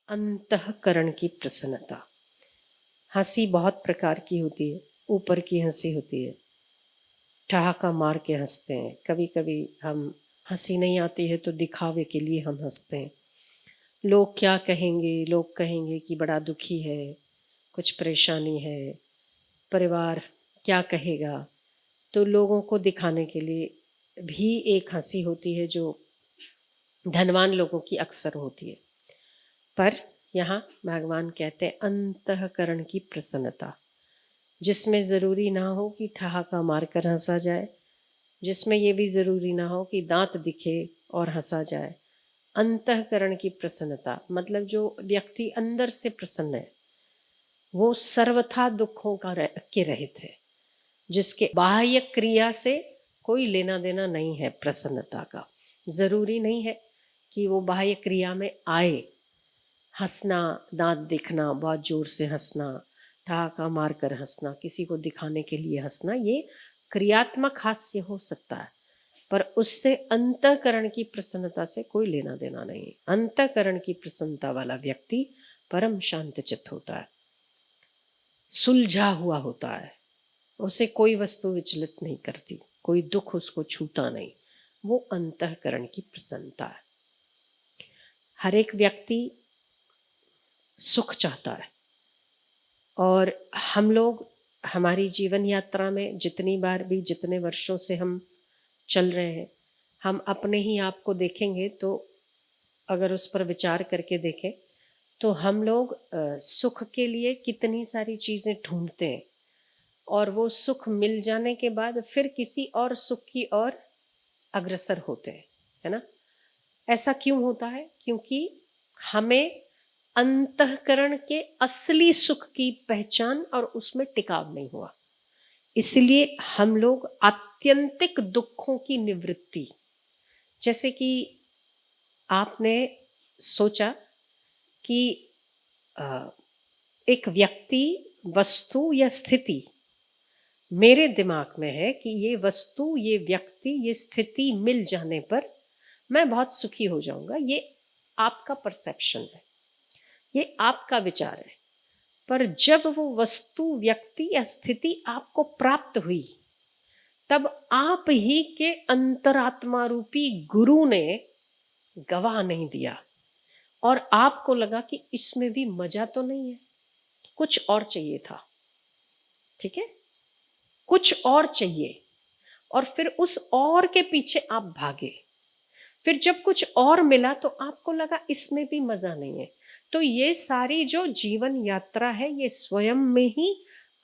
अंतःकरण की प्रसन्नता। हंसी बहुत प्रकार की होती है। ऊपर की हंसी होती है, ठहाका मार के हंसते हैं। कभी कभी हम हंसी नहीं आती है तो दिखावे के लिए हम हंसते हैं। लोग क्या कहेंगे, लोग कहेंगे कि बड़ा दुखी है, कुछ परेशानी है, परिवार क्या कहेगा, तो लोगों को दिखाने के लिए भी एक हंसी होती है जो धनवान लोगों की अक्सर होती है। पर यहाँ भगवान कहते हैं अंतःकरण की प्रसन्नता, जिसमें ज़रूरी ना हो कि ठहाका मारकर हंसा जाए, जिसमें ये भी ज़रूरी ना हो कि दांत दिखे और हंसा जाए। अंतःकरण की प्रसन्नता मतलब जो व्यक्ति अंदर से प्रसन्न है, वो सर्वथा दुखों के रहित है, जिसके बाह्य क्रिया से कोई लेना देना नहीं है। प्रसन्नता का ज़रूरी नहीं है कि वो बाह्य क्रिया में आए। हंसना, दांत दिखना, बहुत जोर से हंसना, ठहाका मारकर हंसना, किसी को दिखाने के लिए हंसना, ये क्रियात्मक हास्य हो सकता है, पर उससे अंतःकरण की प्रसन्नता से कोई लेना देना नहीं है। अंतःकरण की प्रसन्नता वाला व्यक्ति परम शांत चित्त होता है, सुलझा हुआ होता है, उसे कोई वस्तु विचलित नहीं करती, कोई दुख उसको छूता नहीं। वो अंतःकरण की प्रसन्नता है। हर एक व्यक्ति सुख चाहता है, और हम लोग हमारी जीवन यात्रा में जितनी बार भी, जितने वर्षों से हम चल रहे हैं, हम अपने ही आप को देखेंगे तो अगर उस पर विचार करके देखें तो हम लोग सुख के लिए कितनी सारी चीज़ें ढूंढते हैं, और वो सुख मिल जाने के बाद फिर किसी और सुख की ओर अग्रसर होते हैं, है ना। ऐसा क्यों होता है? क्योंकि हमें अंतःकरण के असली सुख की पहचान और उसमें टिकाव नहीं हुआ। इसलिए हम लोग आत्यंतिक दुखों की निवृत्ति, जैसे कि आपने सोचा कि एक व्यक्ति, वस्तु या स्थिति मेरे दिमाग में है कि ये वस्तु, ये व्यक्ति, ये स्थिति मिल जाने पर मैं बहुत सुखी हो जाऊंगा। ये आपका परसेप्शन है, ये आपका विचार है। पर जब वो वस्तु, व्यक्ति या स्थिति आपको प्राप्त हुई, तब आप ही के अंतरात्मा रूपी गुरु ने गवाह नहीं दिया, और आपको लगा कि इसमें भी मजा तो नहीं है, कुछ और चाहिए था। ठीक है, कुछ और चाहिए, और फिर उस और के पीछे आप भागे। फिर जब कुछ और मिला तो आपको लगा इसमें भी मजा नहीं है। तो ये सारी जो जीवन यात्रा है, ये स्वयं में ही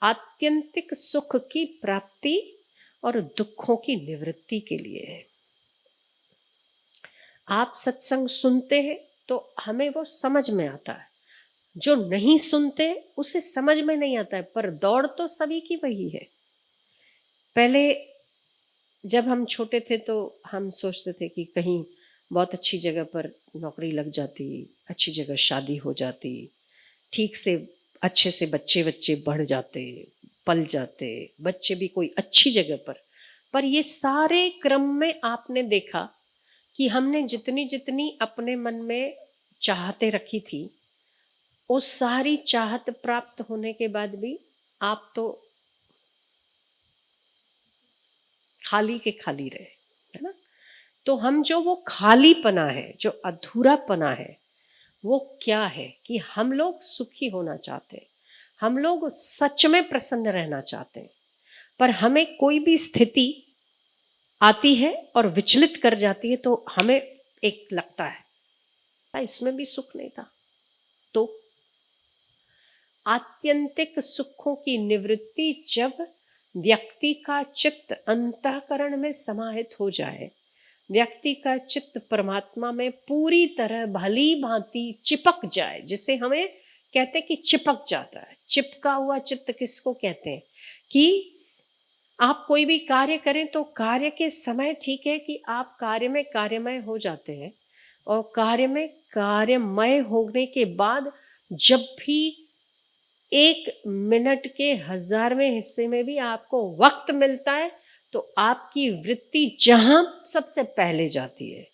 आत्यंतिक सुख की प्राप्ति और दुखों की निवृत्ति के लिए है। आप सत्संग सुनते हैं तो हमें वो समझ में आता है, जो नहीं सुनते उसे समझ में नहीं आता है, पर दौड़ तो सभी की वही है। पहले जब हम छोटे थे तो हम सोचते थे कि कहीं बहुत अच्छी जगह पर नौकरी लग जाती, अच्छी जगह शादी हो जाती, ठीक से अच्छे से बच्चे बच्चे बढ़ जाते, पल जाते, बच्चे भी कोई अच्छी जगह पर ये सारे क्रम में आपने देखा कि हमने जितनी जितनी अपने मन में चाहते रखी थी, वो सारी चाहत प्राप्त होने के बाद भी आप तो खाली के खाली रहे, है ना। तो हम जो वो खालीपना है, जो अधूरापना है, वो क्या है कि हम लोग सुखी होना चाहते हैं, हम लोग सच में प्रसन्न रहना चाहते हैं, पर हमें कोई भी स्थिति आती है और विचलित कर जाती है तो हमें एक लगता है इसमें भी सुख नहीं था। तो आत्यंतिक सुखों की निवृत्ति जब व्यक्ति का चित्त अंतःकरण में समाहित हो जाए, व्यक्ति का चित्त परमात्मा में पूरी तरह भली भांति चिपक जाए, जिसे हमें कहते हैं कि चिपक जाता है। चिपका हुआ चित्त किसको कहते हैं? कि आप कोई भी कार्य करें तो कार्य के समय ठीक है कि आप कार्य में कार्यमय हो जाते हैं, और कार्य में कार्यमय होने के बाद जब भी 1 मिनट के 1000वें हिस्से में भी आपको वक्त मिलता है तो आपकी वृत्ति जहां सबसे पहले जाती है,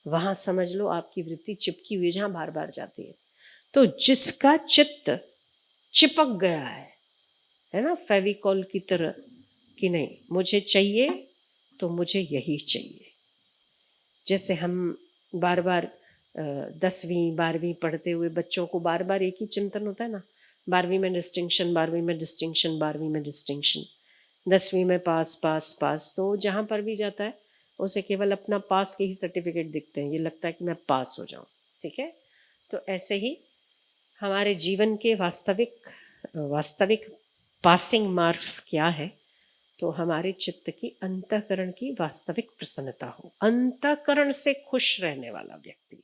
वहां समझ लो आपकी वृत्ति चिपकी हुई, जहां बार बार जाती है। तो जिसका चित्त चिपक गया है ना, फेविकॉल की तरह, कि नहीं मुझे चाहिए तो मुझे यही चाहिए। जैसे हम बार बार 10वीं 12वीं पढ़ते हुए बच्चों को बार बार एक ही चिंतन होता है ना, 12वीं में डिस्टिंक्शन, 12वीं में डिस्टिंक्शन, 12वीं में डिस्टिंक्शन, 10वीं में पास पास पास। तो जहाँ पर भी जाता है उसे केवल अपना पास के ही सर्टिफिकेट दिखते हैं, ये लगता है कि मैं पास हो जाऊँ। ठीक है, तो ऐसे ही हमारे जीवन के वास्तविक पासिंग मार्क्स क्या है, तो हमारे चित्त की अंतःकरण की वास्तविक प्रसन्नता हो, अंतःकरण से खुश रहने वाला व्यक्ति।